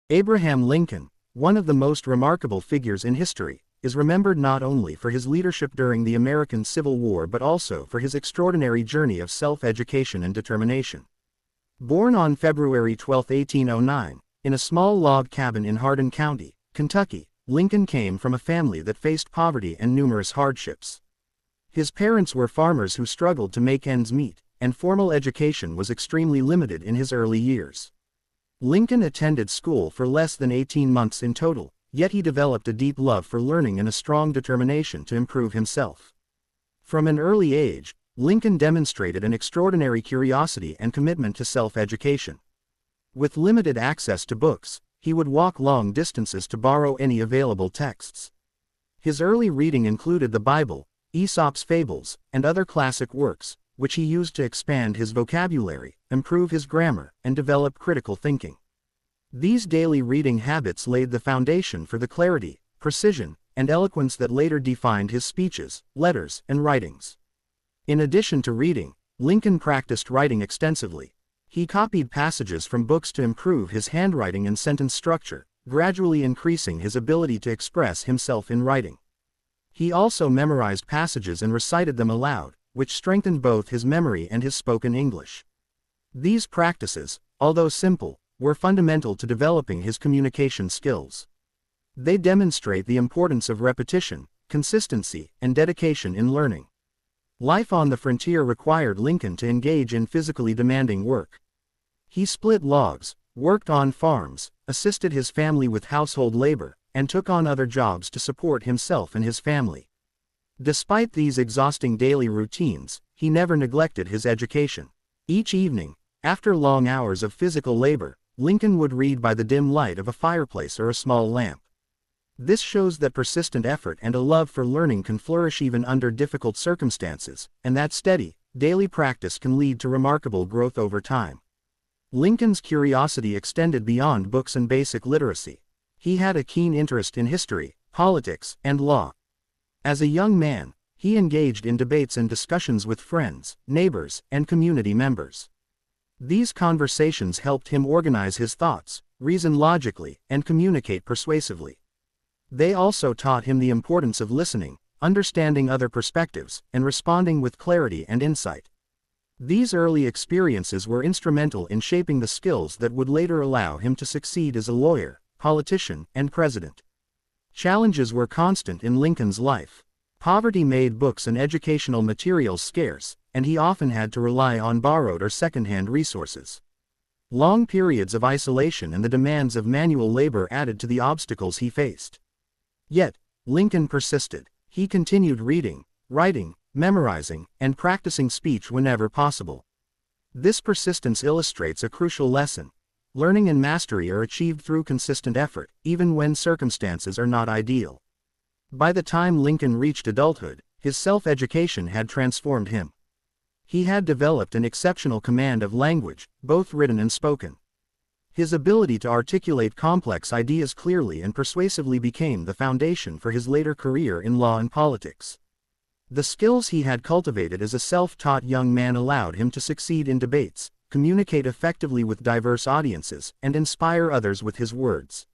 Abraham Lincoln, one of the most remarkable figures in history, is remembered not only for his leadership during the American Civil War but also for his extraordinary journey of self-education and determination. Born on February 12, 1809, in a small log cabin in Hardin County, Kentucky, Lincoln came from a family that faced poverty and numerous hardships. His parents were farmers who struggled to make ends meet, and formal education was extremely limited in his early years. Lincoln attended school for less than 18 months in total, yet he developed a deep love for learning and a strong determination to improve himself. From an early age, Lincoln demonstrated an extraordinary curiosity and commitment to self-education. With limited access to books, he would walk long distances to borrow any available texts. His early reading included the Bible, Aesop's fables, and other classic works, which he used to expand his vocabulary, improve his grammar, and develop critical thinking. These daily reading habits laid the foundation for the clarity, precision, and eloquence that later defined his speeches, letters, and writings. In addition to reading, Lincoln practiced writing extensively. He copied passages from books to improve his handwriting and sentence structure, gradually increasing his ability to express himself in writing. He also memorized passages and recited them aloud, which strengthened both his memory and his spoken English. These practices, although simple, were fundamental to developing his communication skills. They demonstrate the importance of repetition, consistency, and dedication in learning. Life on the frontier required Lincoln to engage in physically demanding work. He split logs, worked on farms, assisted his family with household labor, and took on other jobs to support himself and his family. Despite these exhausting daily routines, he never neglected his education. Each evening, after long hours of physical labor, Lincoln would read by the dim light of a fireplace or a small lamp. This shows that persistent effort and a love for learning can flourish even under difficult circumstances, and that steady, daily practice can lead to remarkable growth over time. Lincoln's curiosity extended beyond books and basic literacy. He had a keen interest in history, politics, and law. As a young man, he engaged in debates and discussions with friends, neighbors, and community members. These conversations helped him organize his thoughts, reason logically, and communicate persuasively. They also taught him the importance of listening, understanding other perspectives, and responding with clarity and insight. These early experiences were instrumental in shaping the skills that would later allow him to succeed as a lawyer, politician, and president. Challenges were constant in Lincoln's life. Poverty made books and educational materials scarce, and he often had to rely on borrowed or second-hand resources. Long periods of isolation and the demands of manual labor added to the obstacles he faced. Yet, Lincoln persisted. He continued reading, writing, memorizing, and practicing speech whenever possible. This persistence illustrates a crucial lesson. Learning and mastery are achieved through consistent effort, even when circumstances are not ideal. By the time Lincoln reached adulthood, his self-education had transformed him. He had developed an exceptional command of language, both written and spoken. His ability to articulate complex ideas clearly and persuasively became the foundation for his later career in law and politics. The skills he had cultivated as a self-taught young man allowed him to succeed in debates, communicate effectively with diverse audiences, and inspire others with his words.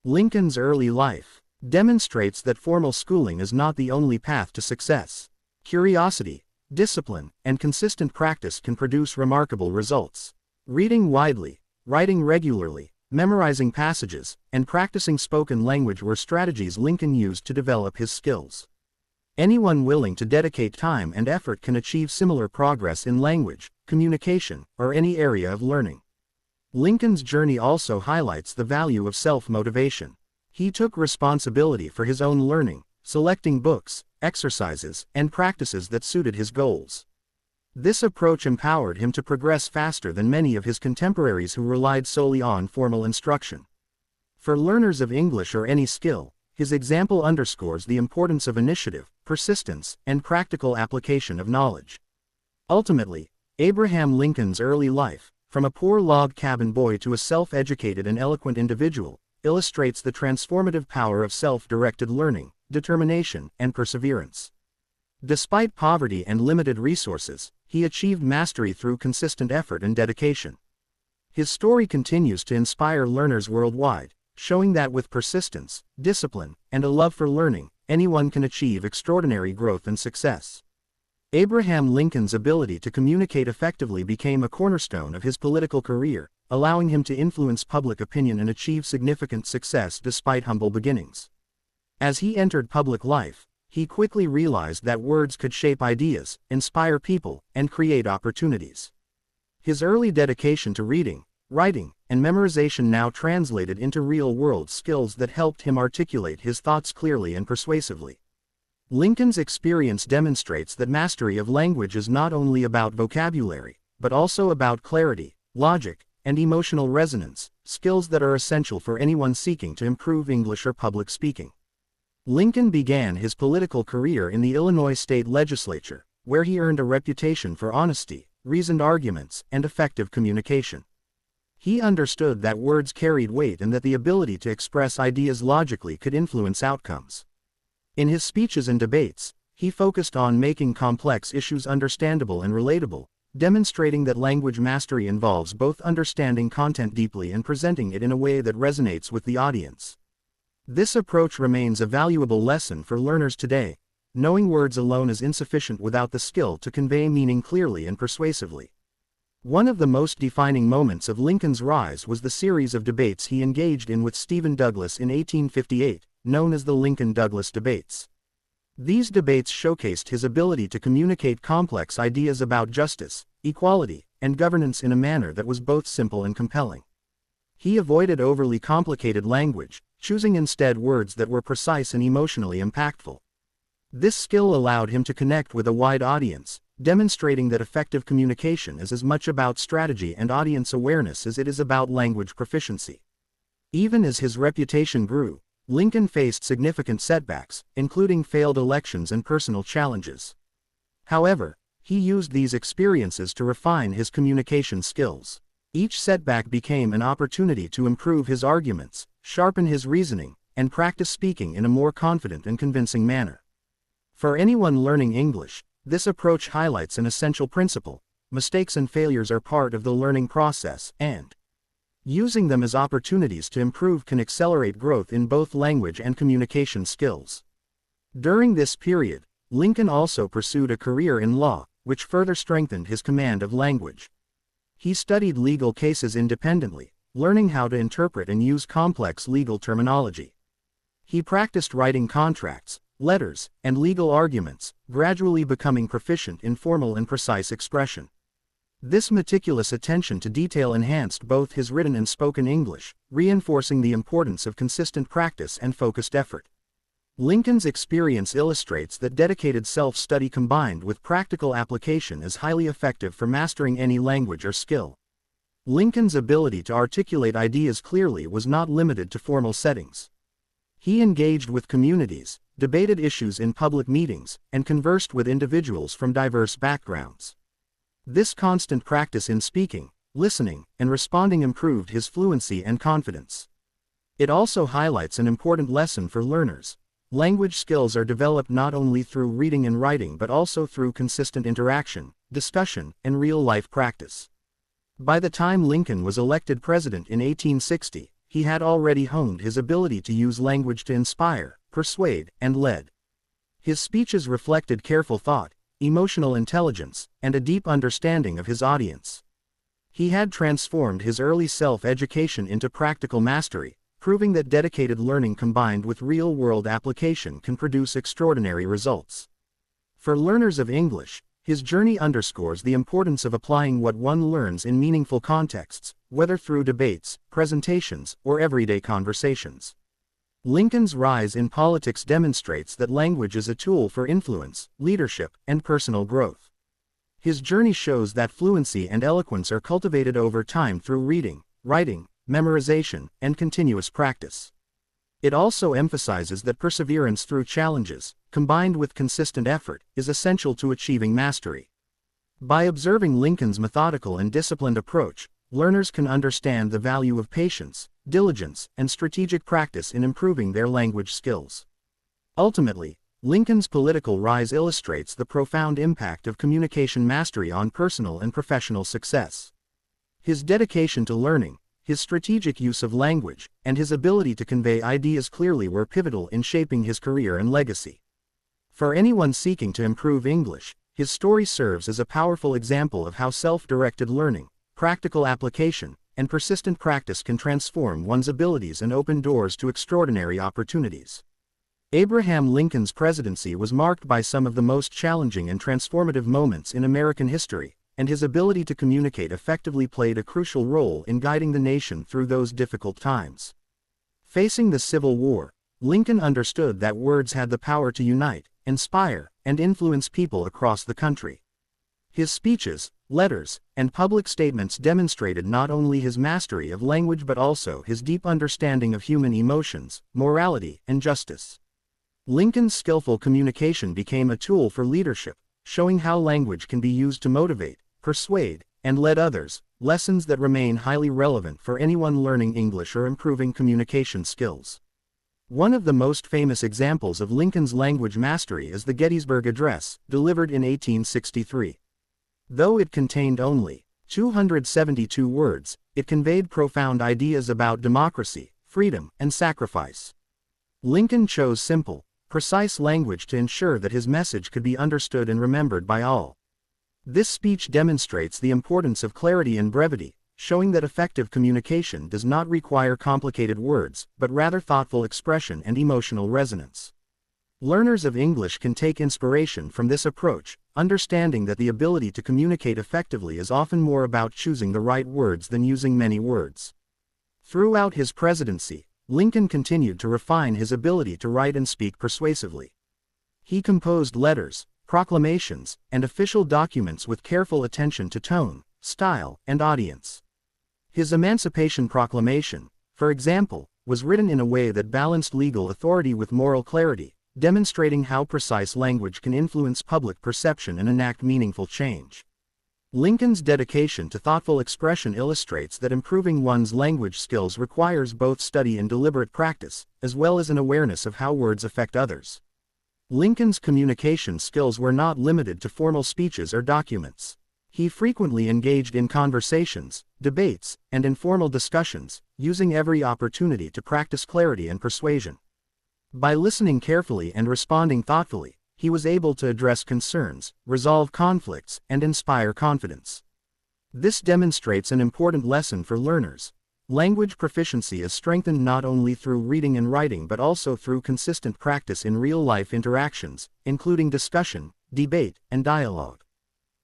Lincoln's early life demonstrates that formal schooling is not the only path to success. Curiosity, discipline, and consistent practice can produce remarkable results. Reading widely, writing regularly, memorizing passages, and practicing spoken language were strategies Lincoln used to develop his skills. Anyone willing to dedicate time and effort can achieve similar progress in language, communication, or any area of learning. Lincoln's journey also highlights the value of self-motivation. He took responsibility for his own learning, selecting books, exercises, and practices that suited his goals. This approach empowered him to progress faster than many of his contemporaries who relied solely on formal instruction. For learners of English or any skill, his example underscores the importance of initiative, persistence, and practical application of knowledge. Ultimately, Abraham Lincoln's early life, from a poor log cabin boy to a self-educated and eloquent individual, illustrates the transformative power of self-directed learning, determination, and perseverance. Despite poverty and limited resources, he achieved mastery through consistent effort and dedication. His story continues to inspire learners worldwide, showing that with persistence, discipline, and a love for learning, anyone can achieve extraordinary growth and success. Abraham Lincoln's ability to communicate effectively became a cornerstone of his political career, allowing him to influence public opinion and achieve significant success despite humble beginnings. As he entered public life, he quickly realized that words could shape ideas, inspire people, and create opportunities. His early dedication to reading, writing, and memorization now translated into real-world skills that helped him articulate his thoughts clearly and persuasively. Lincoln's experience demonstrates that mastery of language is not only about vocabulary, but also about clarity, logic, and emotional resonance, skills that are essential for anyone seeking to improve English or public speaking. Lincoln began his political career in the Illinois state legislature, where he earned a reputation for honesty, reasoned arguments, and effective communication. He understood that words carried weight and that the ability to express ideas logically could influence outcomes. In his speeches and debates, he focused on making complex issues understandable and relatable, demonstrating that language mastery involves both understanding content deeply and presenting it in a way that resonates with the audience. This approach remains a valuable lesson for learners today. Knowing words alone is insufficient without the skill to convey meaning clearly and persuasively. One of the most defining moments of Lincoln's rise was the series of debates he engaged in with Stephen Douglas in 1858, known as the Lincoln-Douglas debates. These debates showcased his ability to communicate complex ideas about justice, equality, and governance in a manner that was both simple and compelling. He avoided overly complicated language, choosing instead words that were precise and emotionally impactful. This skill allowed him to connect with a wide audience, demonstrating that effective communication is as much about strategy and audience awareness as it is about language proficiency. Even as his reputation grew, Lincoln faced significant setbacks, including failed elections and personal challenges. However, he used these experiences to refine his communication skills. Each setback became an opportunity to improve his arguments, sharpen his reasoning, and practice speaking in a more confident and convincing manner. For anyone learning English, this approach highlights an essential principle: mistakes and failures are part of the learning process, and using them as opportunities to improve can accelerate growth in both language and communication skills. During this period, Lincoln also pursued a career in law, which further strengthened his command of language. He studied legal cases independently, learning how to interpret and use complex legal terminology. He practiced writing contracts, letters, and legal arguments, gradually becoming proficient in formal and precise expression. This meticulous attention to detail enhanced both his written and spoken English, reinforcing the importance of consistent practice and focused effort. Lincoln's experience illustrates that dedicated self-study combined with practical application is highly effective for mastering any language or skill. Lincoln's ability to articulate ideas clearly was not limited to formal settings. He engaged with communities, debated issues in public meetings, and conversed with individuals from diverse backgrounds. This constant practice in speaking, listening, and responding improved his fluency and confidence. It also highlights an important lesson for learners. Language skills are developed not only through reading and writing but also through consistent interaction, discussion, and real-life practice. By the time Lincoln was elected president in 1860, he had already honed his ability to use language to inspire, persuade, and lead. His speeches reflected careful thought, emotional intelligence, and a deep understanding of his audience. He had transformed his early self-education into practical mastery, proving that dedicated learning combined with real-world application can produce extraordinary results. For learners of English, his journey underscores the importance of applying what one learns in meaningful contexts, whether through debates, presentations, or everyday conversations. Lincoln's rise in politics demonstrates that language is a tool for influence, leadership, and personal growth. His journey shows that fluency and eloquence are cultivated over time through reading, writing, memorization, and continuous practice. It also emphasizes that perseverance through challenges, combined with consistent effort, is essential to achieving mastery. By observing Lincoln's methodical and disciplined approach, learners can understand the value of patience, diligence, and strategic practice in improving their language skills. Ultimately, Lincoln's political rise illustrates the profound impact of communication mastery on personal and professional success. His dedication to learning, his strategic use of language, and his ability to convey ideas clearly were pivotal in shaping his career and legacy. For anyone seeking to improve English, his story serves as a powerful example of how self-directed learning, practical application, and persistent practice can transform one's abilities and open doors to extraordinary opportunities. Abraham Lincoln's presidency was marked by some of the most challenging and transformative moments in American history, and his ability to communicate effectively played a crucial role in guiding the nation through those difficult times. Facing the Civil War, Lincoln understood that words had the power to unite, inspire, and influence people across the country. His speeches, letters, and public statements demonstrated not only his mastery of language but also his deep understanding of human emotions, morality, and justice. Lincoln's skillful communication became a tool for leadership, showing how language can be used to motivate, persuade, and lead others, lessons that remain highly relevant for anyone learning English or improving communication skills. One of the most famous examples of Lincoln's language mastery is the Gettysburg Address, delivered in 1863. Though it contained only 272 words, it conveyed profound ideas about democracy, freedom, and sacrifice. Lincoln chose simple, precise language to ensure that his message could be understood and remembered by all. This speech demonstrates the importance of clarity and brevity, showing that effective communication does not require complicated words, but rather thoughtful expression and emotional resonance. Learners of English can take inspiration from this approach, understanding that the ability to communicate effectively is often more about choosing the right words than using many words. Throughout his presidency, Lincoln continued to refine his ability to write and speak persuasively. He composed letters, proclamations, and official documents with careful attention to tone, style, and audience. His Emancipation Proclamation, for example, was written in a way that balanced legal authority with moral clarity, demonstrating how precise language can influence public perception and enact meaningful change. Lincoln's dedication to thoughtful expression illustrates that improving one's language skills requires both study and deliberate practice, as well as an awareness of how words affect others. Lincoln's communication skills were not limited to formal speeches or documents. He frequently engaged in conversations, debates, and informal discussions, using every opportunity to practice clarity and persuasion. By listening carefully and responding thoughtfully, he was able to address concerns, resolve conflicts, and inspire confidence. This demonstrates an important lesson for learners. Language proficiency is strengthened not only through reading and writing but also through consistent practice in real-life interactions, including discussion, debate, and dialogue.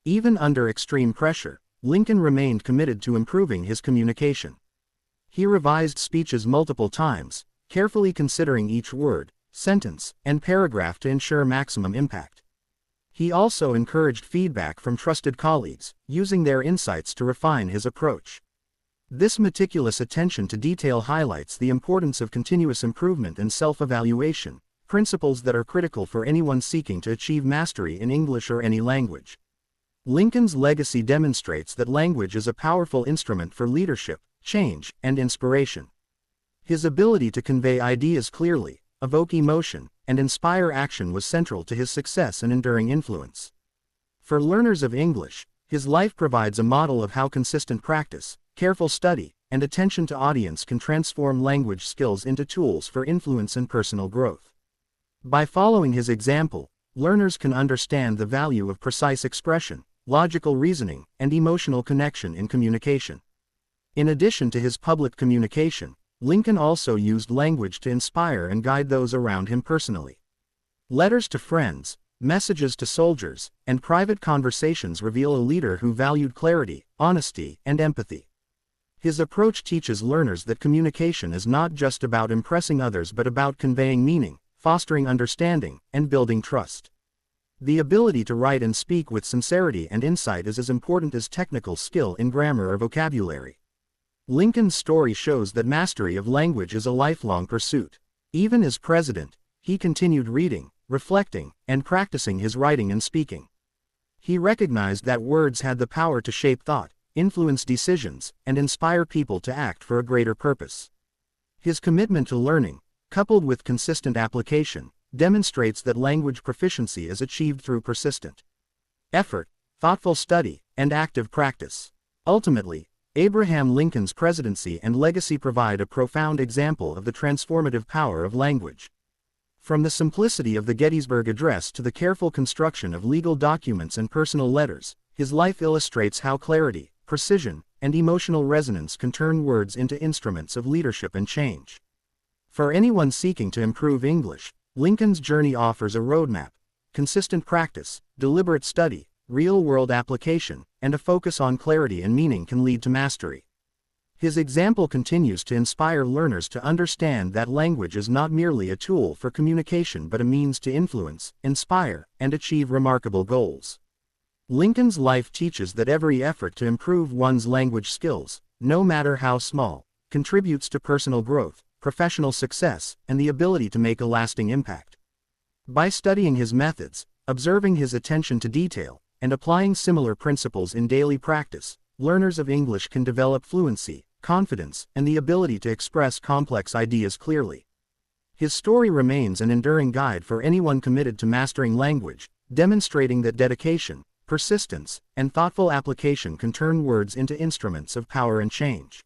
Even under extreme pressure, Lincoln remained committed to improving his communication. He revised speeches multiple times, carefully considering each word, sentence, and paragraph to ensure maximum impact. He also encouraged feedback from trusted colleagues, using their insights to refine his approach. This meticulous attention to detail highlights the importance of continuous improvement and self-evaluation, principles that are critical for anyone seeking to achieve mastery in English or any language. Lincoln's legacy demonstrates that language is a powerful instrument for leadership, change, and inspiration. His ability to convey ideas clearly, evoke emotion, and inspire action was central to his success and enduring influence. For learners of English, his life provides a model of how consistent practice, careful study, and attention to audience can transform language skills into tools for influence and personal growth. By following his example, learners can understand the value of precise expression, logical reasoning, and emotional connection in communication. In addition to his public communication, Lincoln also used language to inspire and guide those around him personally. Letters to friends, messages to soldiers, and private conversations reveal a leader who valued clarity, honesty, and empathy. His approach teaches learners that communication is not just about impressing others but about conveying meaning, fostering understanding, and building trust. The ability to write and speak with sincerity and insight is as important as technical skill in grammar or vocabulary. Lincoln's story shows that mastery of language is a lifelong pursuit. Even as president, he continued reading, reflecting, and practicing his writing and speaking. He recognized that words had the power to shape thought, influence decisions, and inspire people to act for a greater purpose. His commitment to learning, coupled with consistent application, demonstrates that language proficiency is achieved through persistent effort, thoughtful study, and active practice. Ultimately, Abraham Lincoln's presidency and legacy provide a profound example of the transformative power of language. From the simplicity of the Gettysburg Address to the careful construction of legal documents and personal letters, his life illustrates how clarity, precision, and emotional resonance can turn words into instruments of leadership and change. For anyone seeking to improve English, Lincoln's journey offers a roadmap: consistent practice, deliberate study, real-world application, and a focus on clarity and meaning can lead to mastery. His example continues to inspire learners to understand that language is not merely a tool for communication but a means to influence, inspire, and achieve remarkable goals. Lincoln's life teaches that every effort to improve one's language skills, no matter how small, contributes to personal growth, professional success, and the ability to make a lasting impact. By studying his methods, observing his attention to detail, and applying similar principles in daily practice, learners of English can develop fluency, confidence, and the ability to express complex ideas clearly. His story remains an enduring guide for anyone committed to mastering language, demonstrating that dedication, persistence, and thoughtful application can turn words into instruments of power and change.